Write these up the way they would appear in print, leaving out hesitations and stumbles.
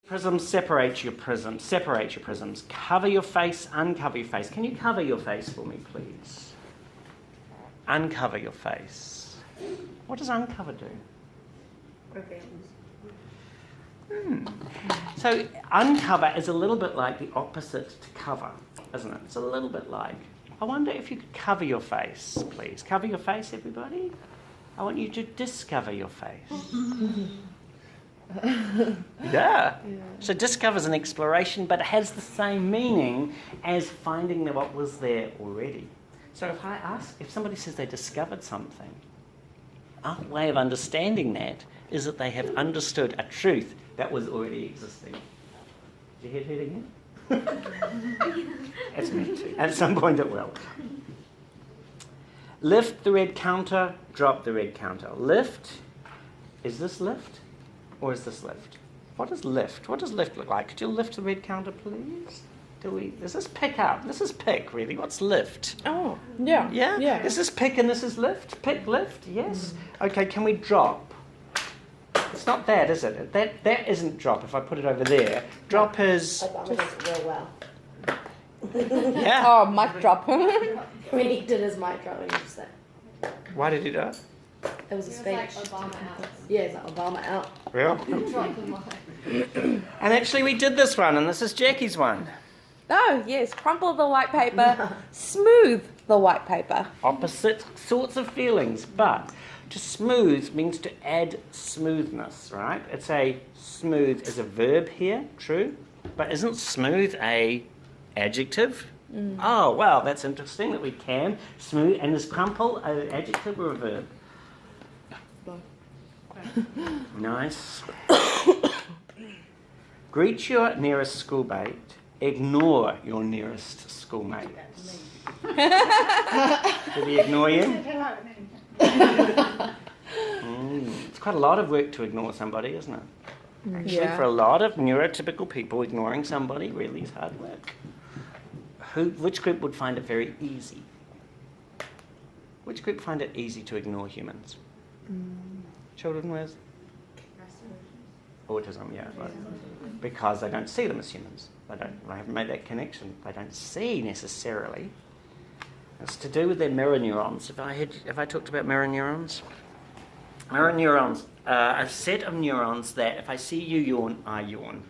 Prisms, separate your prisms. Separate your prisms. Cover your face, uncover your face. Can you cover your face for me, please? Uncover your face. What does uncover do? So uncover is a little bit like the opposite to cover, isn't it? It's a little bit like. I wonder if you could cover your face, please. Cover your face, everybody. I want you to discover your face. Yeah. So discover is an exploration, but it has the same meaning as finding what was there already. So if somebody says they discovered something, our way of understanding that is that they have understood a truth that was already existing. Did you hear it again? That's me too. At some point it will. Lift the red counter, drop the red counter. Lift. Is this lift? Or is this lift? What is lift? What does lift look like? Could you lift the red counter, please? Is this pick up? This is pick, really. What's lift? Oh, yeah. Yeah? Yeah. Is this pick and this is lift? Pick, lift, yes. Okay, can we drop? It's not that, is it? That isn't drop if I put it over there. Drop is... Obama does it real well. Yeah. Oh, mic drop. When he did his mic drop, he just said, Why did he do it? it was a speech. Like Obama out. Yeah, it's like Obama out. Real? Drop the mic. And actually we did this one, and this is Jackie's one. Oh, yes. Crumple the white paper. Smooth the white paper. Opposite sorts of feelings, but to smooth means to add smoothness, right? It's a smooth is a verb here, true, but isn't smooth a adjective? Oh, wow, that's interesting that we can smooth. And is crumple an adjective or a verb? Nice. Greet your nearest schoolmate. Ignore your nearest schoolmate. Did he ignore you? It's quite a lot of work to ignore somebody, isn't it? Actually, for a lot of neurotypical people, ignoring somebody really is hard work. Which group would find it very easy? Which group find it easy to ignore humans? Children with autism, yeah. Right. Because they don't see them as humans. They haven't made that connection. They don't see necessarily. It's to do with their mirror neurons. Have I talked about mirror neurons? Mirror neurons are a set of neurons that if I see you yawn, I yawn.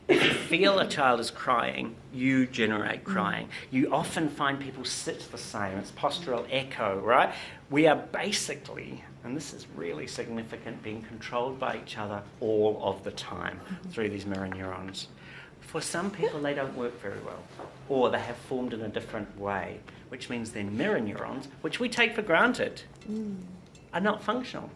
If you feel a child is crying, you generate crying. You often find people sit the same. It's postural echo, right? We are basically, and this is really significant, being controlled by each other all of the time through these mirror neurons. For some people, they don't work very well, or they have formed in a different way, which means their mirror neurons, which we take for granted, are not functional.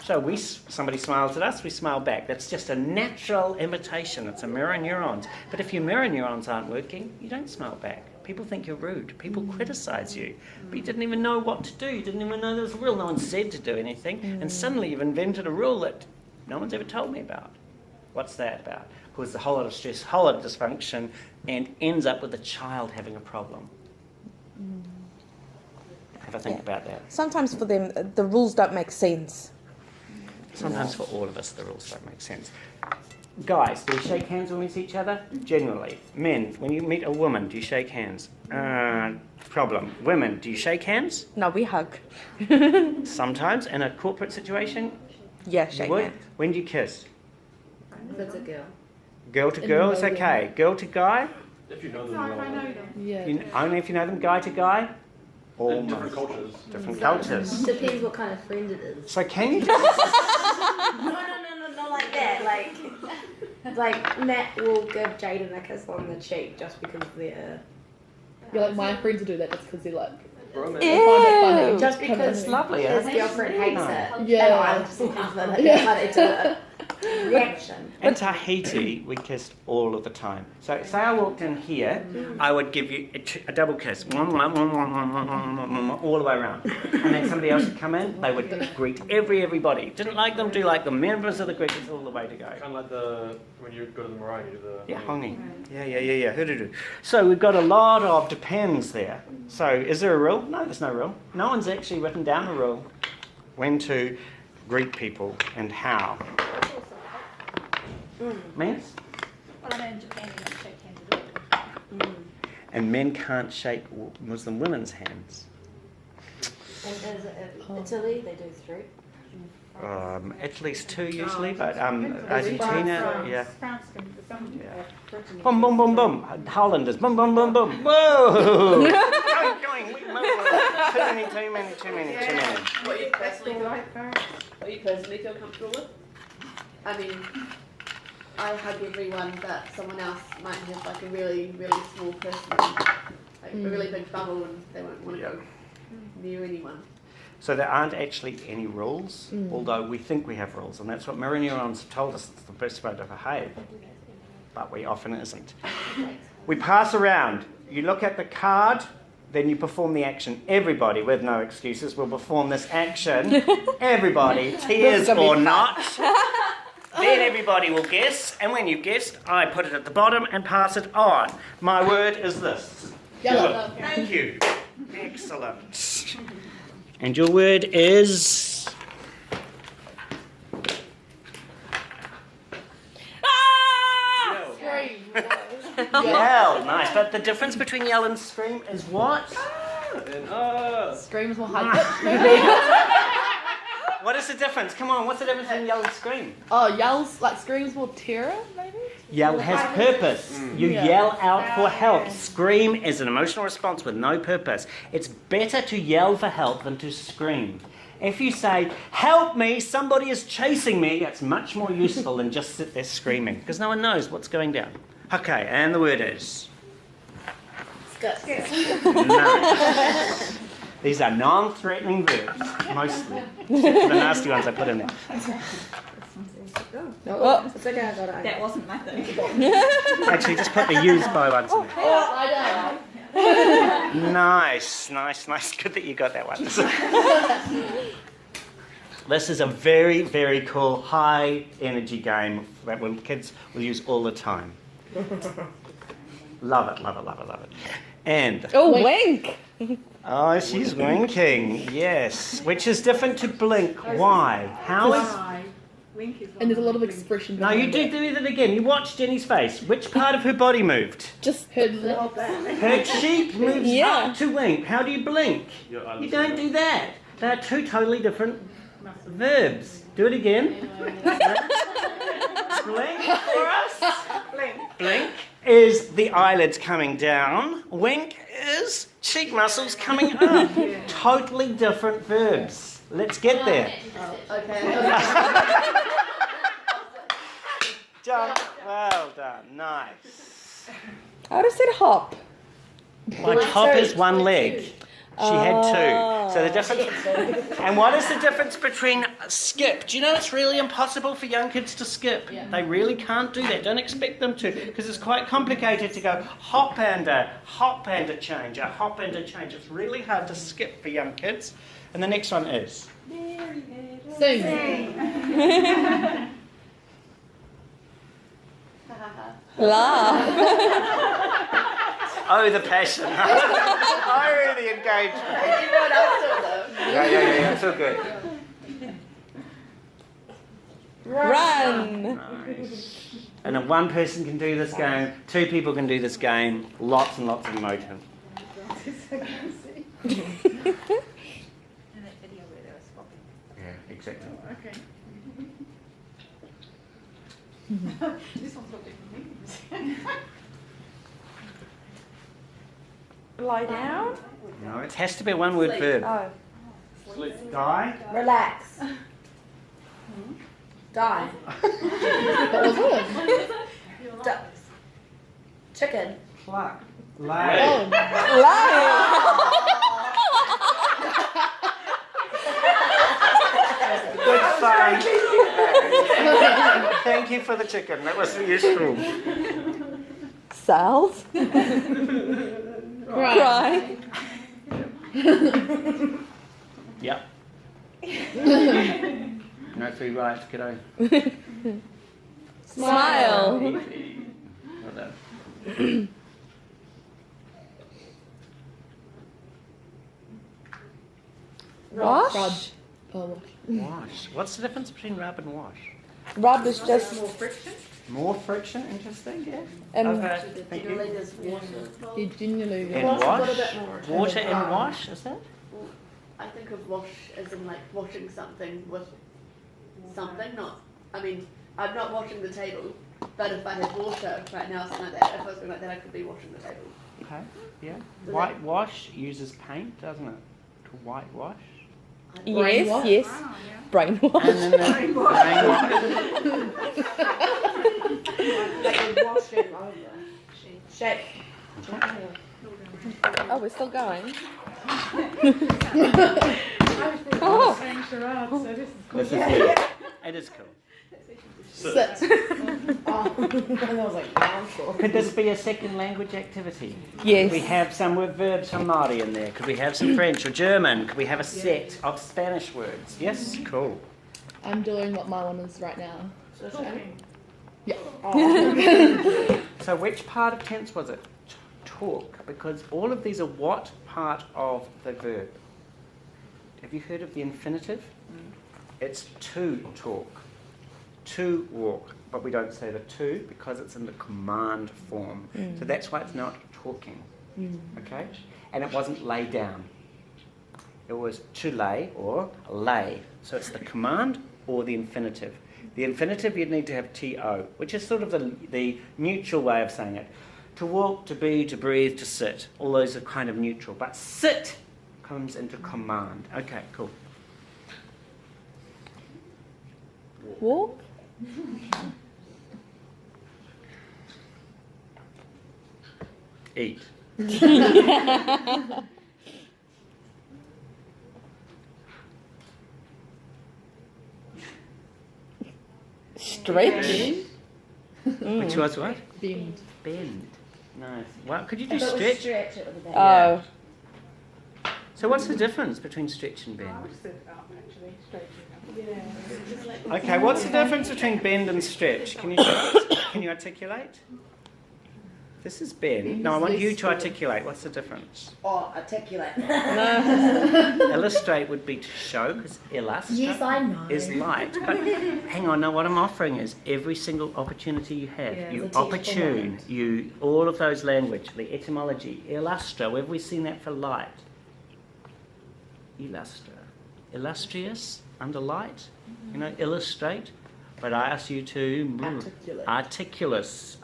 So somebody smiles at us, we smile back. That's just a natural imitation. It's a mirror neurons. But if your mirror neurons aren't working, you don't smile back. People think you're rude. People criticize you. But you didn't even know what to do. You didn't even know there was a rule. No one said to do anything. And suddenly you've invented a rule that no one's ever told me about. What's that about? Causes a whole lot of stress, a whole lot of dysfunction, and ends up with the child having a problem. Have a think about that. Sometimes for them, the rules don't make sense. Sometimes for all of us, the rules don't make sense. Guys, do you shake hands when we see each other? Generally. Men, when you meet a woman, do you shake hands? Problem. Women, do you shake hands? No, we hug. Sometimes. In a corporate situation? Yeah, You shake would. hands. When do you kiss? If it's a girl. Girl to girl is okay. Girl to guy? If you know them Sorry if I well. know them. Yeah. Only if you know them. Guy to guy? In Almost. different cultures. Different cultures. Depends what kind of friend it is. So can you just... No, not like that. Like Matt will give Jaden a kiss on the cheek just because they're... Yeah, like my friends will do that just because they're like, Romance. they find it funny. Just because It's lovely, his eh? girlfriend hates it. Yeah. And I just laugh at it. But it's a reaction. In Tahiti, we kissed all of the time. So say I walked in here, I would give you a double kiss, all the way around. And then somebody else would come in, they would greet everybody. Didn't like them, do like them. Members of the group, it's all the way to go. Kind of like when you go to the marae, you do the... Yeah, hongi. Yeah. Hoodoo. So we've got a lot of depends there. So is there a rule? No, there's no rule. No one's actually written down a rule when to greet people and how. Means? Well, I know in Japan you don't shake hands at all. And men can't shake Muslim women's hands. And is it in Italy, they do 3. Italy's 2 usually, but Argentina, yeah. France can, some, Yeah. Britain. Boom, boom, boom, boom. Holland is boom, boom, boom, boom. Whoa! going. Too many. What you personally feel comfortable with? I mean, I hug everyone, but someone else might have like a really, really small person, like a really big bubble, and they won't want to go near anyone. So there aren't actually any rules, although we think we have rules, and that's what mirror neurons have told us it's the best way to behave. But we often isn't. We pass around. You look at the card, then you perform the action. Everybody, with no excuses, will perform this action. Everybody, tears or not. Then everybody will guess, and when you've guessed, I put it at the bottom and pass it on. My word is this. Yellow. Thank you. Excellent. And your word is... Yell. Nice. But the difference between yell and scream is what? Scream's more high pitched, maybe. What is the difference? Come on, what's the difference between yell and scream? Oh, yells, like screams more terror, maybe? Yell has purpose. You yell out for help. Scream is an emotional response with no purpose. It's better to yell for help than to scream. If you say, help me, somebody is chasing me, it's much more useful than just sit there screaming, because no one knows what's going down. Okay, and the word is? Nice. These are non-threatening verbs, mostly. Except for the nasty ones I put in there. Oh, It's okay, I got it. That wasn't my thing. Actually, just put the used by ones in there. I Nice. Good that you got that one. This is a very, very cool, high energy game that kids will use all the time. Love it. And, oh, wink. oh, she's winking, yes. Which is different to blink. Why? How is... Wink is And there's a lot of expression No, behind you do it. it again. You watch Jenny's face. Which part of her body moved? Just Her lips. Her cheek moves Yeah. up to wink. How do you blink? You don't do that. They're two totally different verbs. Do it again. Blink for us. Blink is the eyelids coming down. Wink is cheek muscles coming up. Totally different verbs. Let's get there. Okay. Jump. Well done. Nice. I would have said hop. My top is one leg. She had two. So the difference. And what is the difference between skip? Do you know it's really impossible for young kids to skip? Yeah. They really can't do that. Don't expect them to, because it's quite complicated to go hop and a change, a hop and a change. It's really hard to skip for young kids. And the next one is. Sing. Laugh. Oh, the passion. Oh, the engagement. Everyone else do it though. Yeah. It's all good. Run. Nice. And if one person can do this game, two people can do this game, lots and lots of emotion. in that video where they were swapping. Yeah, exactly. Okay. This one's got different meanings. Lie down. No, it has to be a one-word verb. Oh. Die. Relax. Die. What was it? Chicken. Pluck. Oh, Good find. Thank you for the chicken. That was useful. Cells. cry. Yep. No free rights, kiddo. Smile. Well done. Wash. Rub. Oh, wash. Wash. What's the difference between rub and wash? Rub is just More friction. More friction, interesting, yeah. And Okay, So the thank you. generally there's water involved. You genuinely And Wash, wash? got a bit more. Water and wash, is that? Well, I think of wash as in like washing something with something, not. I mean, I'm not washing the table, but if I had water right now, something like that, if I was doing like that, I could be washing the table. Okay, yeah. that- Whitewash uses paint, doesn't it? To whitewash. yes, Brainwash? yes, Wow, yeah. brainwash. And then the brainwash. Like a washing over. Shape. Oh, we're still going. I was Oh. saying charades, so this is cool. This is good. It is cool. Sit. Oh, and I was like, yeah, I'm sure. Could this be a second language activity? Yes. Could we have some verbs from Māori in there? Could we have some French or German? Could we have a set of Spanish words? Yes? Cool. I'm doing what my one is right now. Talking. So which part of tense was it? Talk. Because all of these are what part of the verb? Have you heard of the infinitive? It's to talk. To walk. But we don't say the to because it's in the command form. So that's why it's not talking. Okay? And it wasn't lay down. It was to lay or lay. So it's the command or the infinitive. The infinitive you'd need to have to, which is sort of the neutral way of saying it. To walk, to be, to breathe, to sit. All those are kind of neutral. But sit comes into command. Okay, cool. Walk. Eat. Stretch. Which was what? Bend. Bend. Nice. Well, could you do If it was stretch? stretch, it would have been. Oh, So what's the difference between stretch and I bend? would sit up actually, straight up. Okay, what's the difference between bend and stretch? Can you articulate? This is bend. No, I want you to articulate. What's the difference? Oh, articulate. no. Illustrate would be to show, because illustrate Yes, I know. is light. But hang on, now what I'm offering is every single opportunity you have, Yeah. you It's a teachable opportune, moment. you all of those language, the etymology, illustra. Where have we seen that for light? Illustra, illustrious under light. You know, illustrate. But I ask you to Articulate. articulous.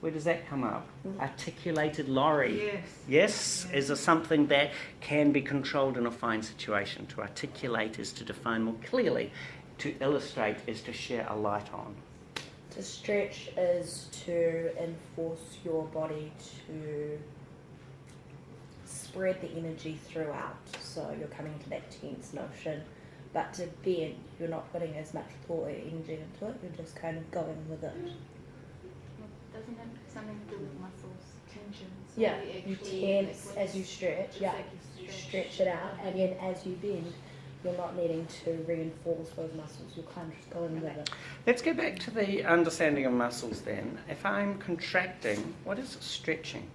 Where does that come up? Articulated lorry. Yes. Yes, is a something that can be controlled in a fine situation. To articulate is to define more clearly. To illustrate is to share a light on. To stretch is to enforce your body to spread the energy throughout. So you're coming to that tense notion. But to bend, you're not putting as much thought or energy into it. You're just kind of going with it. Doesn't it have something to do with muscles, tension? So Yeah, we you actually, tense like, as you stretch. it's Yeah, like you stretch it out, and then as you bend, you're not needing to reinforce those muscles. You're kind of just going with it. Let's go back to the understanding of muscles then. If I'm contracting, what is stretching?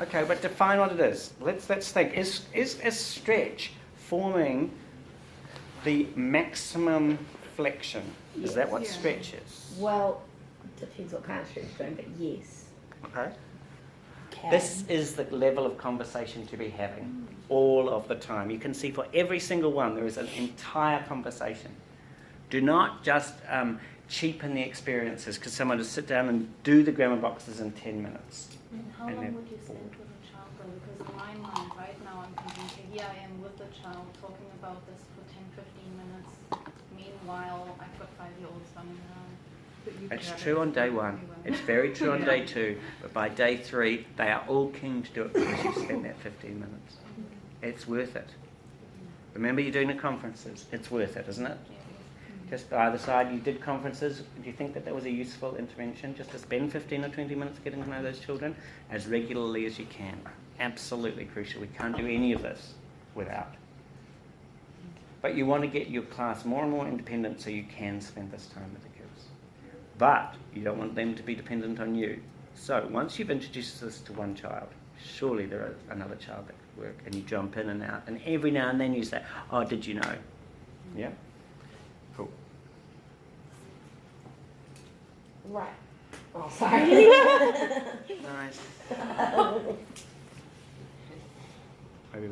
Okay, but define what it is. Let's think. Is stretch forming the maximum flexion? Is that what Yeah. stretch is? Well, depends what kind of stretch you're doing, but yes. Okay. Can. This is the level of conversation to be having all of the time. You can see for every single one there is an entire conversation. Do not just cheapen the experiences because someone will sit down and do the grammar boxes in 10 minutes. And how And long then would you spend with a child though? Because in my mind right now I'm thinking, okay, here I am with the child talking about this for 10-15 minutes. Meanwhile, I've got 5-year-olds running around. But you It's could have true it on day for one. everyone. It's very true on Yeah. day 2. But by day 3, they are all keen to do it because you've spent that 15 minutes. It's worth it. Remember, you're doing the conferences. It's worth it, isn't it? Just by the side, you did conferences. Do you think that that was a useful intervention, just to spend 15 or 20 minutes getting to know those children as regularly as you can? Absolutely crucial. We can't do any of this without. But you want to get your class more and more independent so you can spend this time with the kids. But you don't want them to be dependent on you. So once you've introduced this to one child, surely there is another child that could work, and you jump in and out, and every now and then you say, oh, did you know? Yeah? Right. Oh, sorry. Nice. Maybe